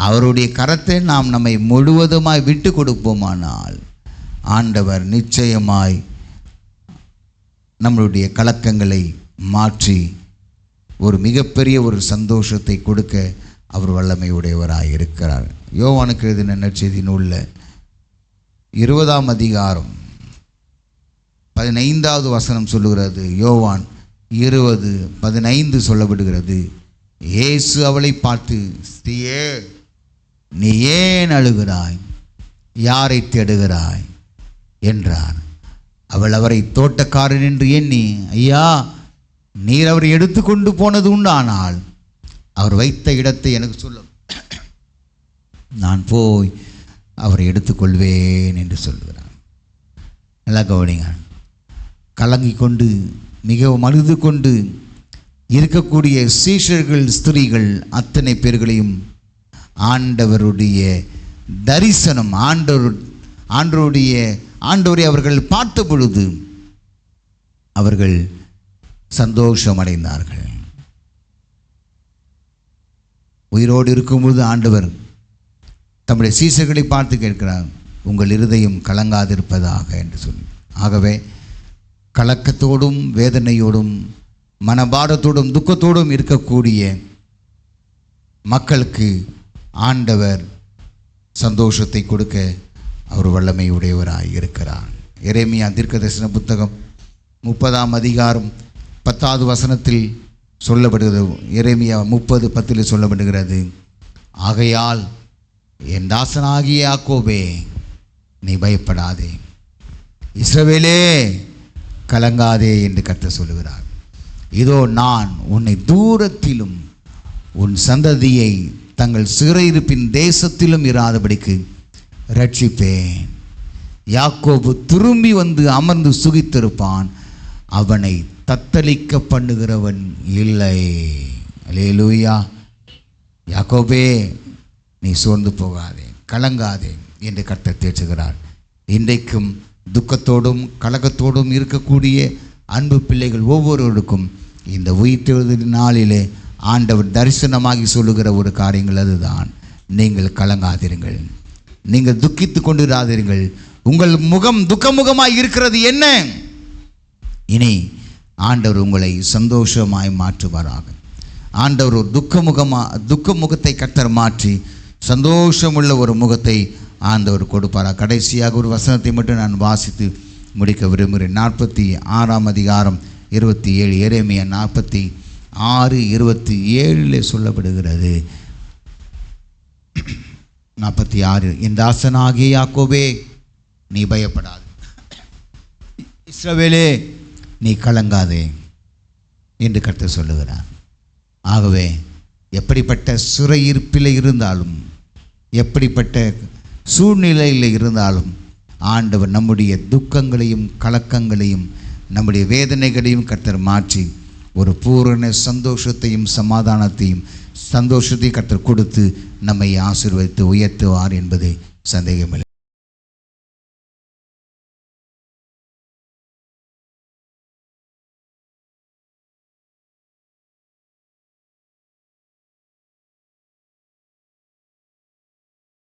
அவருடைய கரத்தை நாம் நம்மை முழுவதுமாய் விட்டு கொடுப்போமானால் ஆண்டவர் நிச்சயமாய் நம்மளுடைய கலக்கங்களை மாற்றி ஒரு மிகப்பெரிய ஒரு சந்தோஷத்தை கொடுக்க அவர் வல்லமையுடையவராய் இருக்கிறார். யோவானுக்கு எழுதின நற்செய்தி நூலில் 20ஆம் அதிகாரம் 15வது வசனம் சொல்லுகிறது. யோவான் 20:15 சொல்லப்படுகிறது, இயேசு அவளை பார்த்து, ஸ்திரீயே, நீ ஏன் அழுகிறாய்? யாரை தேடுகிறாய் என்றார். அவள் அவரை தோட்டக்காரன் என்று எண்ணி, ஐயா, நீர் அவரை எடுத்துக்கொண்டு போனது உண்டானால் அவர் வைத்த இடத்தை எனக்கு சொல்லும், நான் போய் அவரை எடுத்துக்கொள்வேன் என்று சொல்கிறார். நல்லா கவனிங்க. கலங்கி கொண்டு மிகவும் அழுது கொண்டு இருக்கக்கூடிய சீஷர்கள், ஸ்திரீகள் அத்தனை பேர்களையும் ஆண்டவருடைய தரிசனம், ஆண்டவரை அவர்கள் பார்த்த பொழுது அவர்கள் சந்தோஷமடைந்தார்கள். உயிரோடு இருக்கும்பொழுது ஆண்டவர் தம்முடைய சீஷர்களை பார்த்து கேட்கிறார், உங்கள் இருதயம் கலங்காதிருப்பதாக என்று சொல்லி. ஆகவே கலக்கத்தோடும் வேதனையோடும் மனபாரத்தோடும் துக்கத்தோடும் இருக்கக்கூடிய மக்களுக்கு ஆண்டவர் சந்தோஷத்தை கொடுக்க அவர் வல்லமை உடையவராய் இருக்கிறார். எரேமியா தீர்க்கதரிசன புத்தகம் 30ஆம் அதிகாரம் 10வது வசனத்தில் சொல்லப்படுகிறது. எரேமியா 30:10 சொல்லப்படுகிறது, ஆகையால் என் தாசனாகிய யாக்கோபே, நீ பயப்படாதே, இஸ்ரவேலே கலங்காதே என்று கர்த்தர் சொல்லுகிறார். இதோ நான் உன்னை தூரத்திலும் உன் சந்ததியை தங்கள் சிறையிருப்பின் தேசத்திலும் இராதபடிக்கு ரட்சிப்பேன். யாக்கோபு திரும்பி வந்து அமர்ந்து சுகித்திருப்பான், அவனை தத்தளிக்க பண்ணுகிறவன் இல்லை. அல்லேலூயா. யாக்கோபே, நீ சோர்ந்து போகாதே, கலங்காதே என்று கர்த்தர் தேற்றுகிறார். இன்றைக்கும் துக்கத்தோடும் கலக்கத்தோடும் இருக்கக்கூடிய அன்பு பிள்ளைகள் ஒவ்வொருவருக்கும் இந்த உயிர்த்தெழுதலின் நாளிலே ஆண்டவர் தரிசனமாகி சொல்லுகிற ஒரு காரியங்கள் அதுதான், நீங்கள் கலங்காதிருங்கள், நீங்கள் துக்கித்து கொண்டிராதீர்கள். உங்கள் முகம் துக்கமுகமாய் இருக்கிறது என்ன? இனி ஆண்டவர் உங்களை சந்தோஷமாய் மாற்றுவாராக. ஆண்டவர் ஒரு துக்க முகத்தை கர்த்தர் மாற்றி சந்தோஷமுள்ள ஒரு முகத்தை ஆண்டவர் கொடுப்பாரா. கடைசியாக ஒரு வசனத்தை மட்டும் நான் வாசித்து முடிக்க விரும்புகிறேன். 46ஆம் அதிகாரம் 27, எரேமியா 46:27 சொல்லப்படுகிறது. 46, என் தாசனாகிய யாக்கோபே, நீ பயப்படாது, இஸ்ரவேலே நீ கலங்காதே என்று கர்த்தர் சொல்லுகிறார். ஆகவே எப்படிப்பட்ட சிறையிருப்பில் இருந்தாலும், எப்படிப்பட்ட சூழ்நிலையில் இருந்தாலும் ஆண்டவர் நம்முடைய துக்கங்களையும் கலக்கங்களையும் நம்முடைய வேதனைகளையும் கர்த்தர் மாற்றி ஒரு பூரண சந்தோஷத்தையும் சமாதானத்தையும் கர்த்தர் கொடுத்து நம்மை ஆசீர்வதித்து உயர்த்துவார் என்பதை சந்தேகமில்லை.